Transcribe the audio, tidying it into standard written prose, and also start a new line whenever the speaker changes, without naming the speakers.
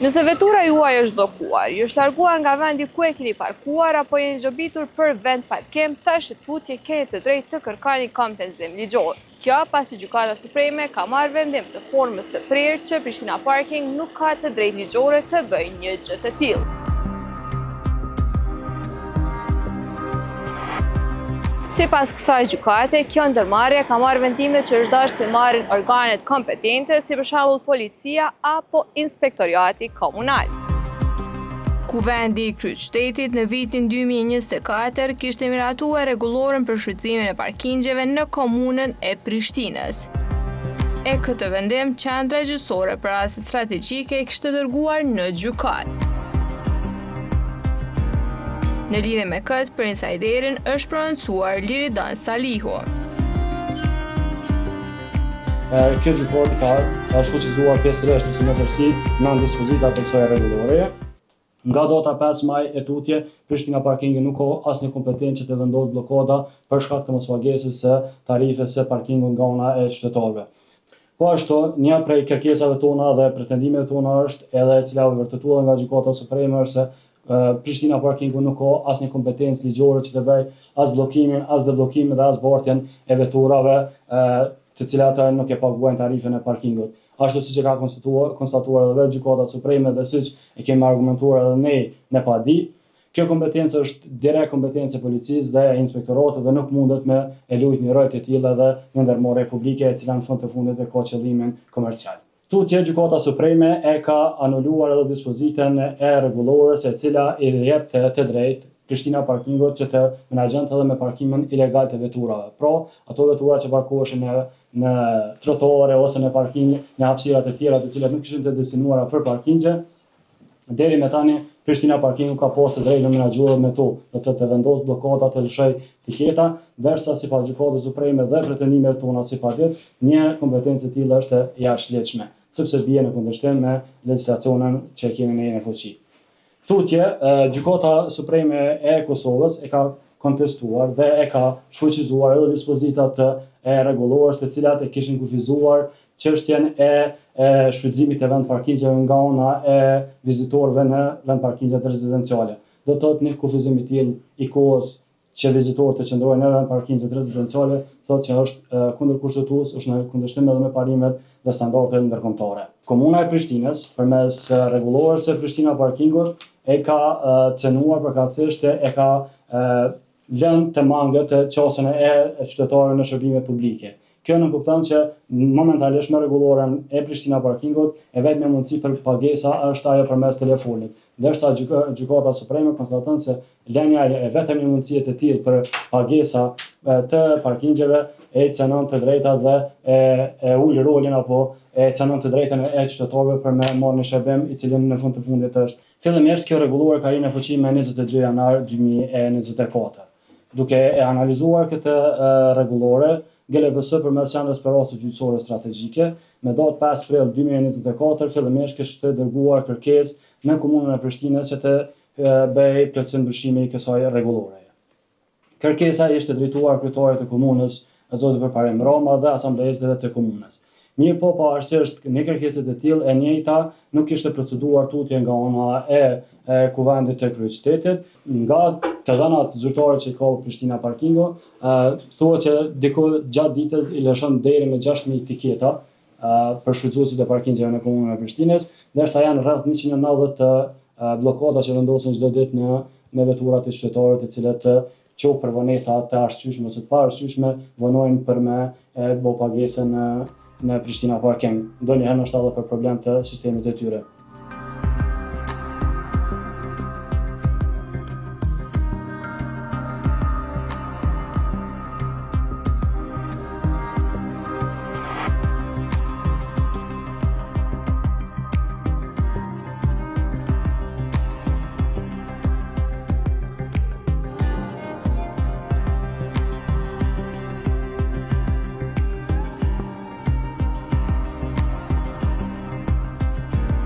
Nëse vetura juaj është bllokuar, ju është larguar nga vendi ku e keni parkuar apo jeni xhobitur për vend parkim, tash tutje keni të drejtë të kërkoni kompenzim ligjor. Kjo pasi Gjykata Supreme ka marrë vendim të formës së prerë që Prishtina Parking nuk ka të drejtë ligjore të bëjë një gjë të tillë. Sipas kësaj gjykate, kjo ndërmarrje ka marrë vendime që është dashur të marrin organet kompetente, si për shembull policia apo inspektoriati komunal. Kuvendi i Kryeqytetit në vitin 2024 kishte miratuar rregullorën për shfrytëzimin e parkingjeve në komunën e Prishtinës. E këtë vendim, Qendra Gjyqësore për Rastet Strategjike e kishte dërguar në gjykatë. Në lidhje me këtë, për insajderin është prononcuar Liridan Salihu.
Kjo gjykata ka shfuqizuar pjesërisht në sinqërsi nën dispozita të kësaj rregullore. Nga data 5 maj e tutje, Prishtina Parking nuk ka asnjë kompetencë të vendosë blokada për shkak të mospagesës së tarifës së parkingut nga ana e qytetarëve. Po ashtu, një prej kërkesave tona dhe pretendimeve tona është edhe e cila u vërtetuar nga Gjykata Supreme është se Prishtina Parkingu nuk ka asnjë kompetencë ligjore që të bëjë as bllokimin, as debllokimin dhe as bartjen e veturave të cilat nuk e paguajnë tarifën e parkingut. Ashtu siç e ka konstatuar edhe Gjykata Supreme dhe siç e kemi argumentuar edhe ne në paditë, kjo kompetencë është direkt kompetencë e policisë dhe e inspektoratit dhe nuk mundet me e lujt një rreth të tillë edhe në ndërmarrje publike e cila në fund të fundit e ka qëllimin komercial. Tutje, Gjykata Supreme e ka anuluar edhe dispozitën e rregullorës e cila i jep të drejtë Prishtina Parkingut që të menaxhonte edhe me parkimin ilegal të veturave. Pra, ato vetura që parkoheshin në trottoare ose në parkinge, në hapësira të tjera të cilat nuk ishin të destinuara për parkingje, deri me tani Prishtina Parkingu ka pasur të drejtë në menaxhuar me to, do të vendosë bllokada të lëshoj tiketa, ndërsa sipas Gjykatës Supreme dhe pretendimet tona sipas një kompetencë e tillë është e jashtëligjshme, sepse bie në kundërshtim me legjislacionin që kemi ne në fuqi. Tutje, Gjykata Supreme e Kosovës e ka kontestuar dhe e ka shfuqizuar edhe dispozitat e rregullorës të cilat e kishin kufizuar çështjen e shfrytëzimit të vend parkingjeve nga ana e vizitorëve në vend parkingjet rezidenciale. Do të thotë një kufizim i tillë i kohës që vizitorët të qëndrojnë në vend parkingjet rezidenciale, thotë që është kundër kushtetues, është në kundërshtim edhe me parimet dhe standardet ndërkombëtare. Komuna e Prishtinës, përmes rregullorës së Prishtina Parkingut, e ka cenuar përkatësisht e ka lënë të mangët qasjen e qytetarëve në shërbimet publike. Kjo nuk kupton që momentalisht me rregullorën e Prishtina Parkingut e vetmja mundësi për pagesa është ajo përmes telefonit. Ndërsa Gjykata Supreme konstaton se lënia e vetëm një mundësie të tillë për pagesa të parkingjeve e cenon të drejtat dhe e ul rolin apo e cenon të drejtën e qytetarëve për me marrë një shërbim i cili në fund të fundit është. Fillimisht kjo rregulluar ka hyrë në fuqi me 22 janar 2024. Duke e analizuar këtë rregullore, GLBS përmes Qendrës për Raste Gjyqësore Strategjike, me datë 5 prill 2024, fillimisht kishte dërguar kërkesë në komunën e Prishtinës që të bëjë plotësim ndryshimi i kësaj rregullore. Kërkesa ishte drejtuar kryetarit të komunës, zotit Përparim Rama dhe asamblesëve të komunës. Mirë po, pavarësisht një kërkesë të tillë e njëjta nuk kishte proceduar tutje nga ana e Kuvendit të Kryeqytetit, nga të dhënat zyrtare që ka Prishtina Parkingu, thuhet që diku gjatë ditës i lëshon deri me 6.000 tiketa për shfrytëzuesit e parkingjeve në komunën e Prishtinës, ndërsa janë rreth 190 bllokada që vendosen çdo ditë në veturat e qytetarëve të cilët qoftë për vonesa të arsyeshme ose të paarsyeshme vonojnë për me bë pagesën në Prishtina Parking. Ndonjëherë është edhe për problem të sistemit të tyre.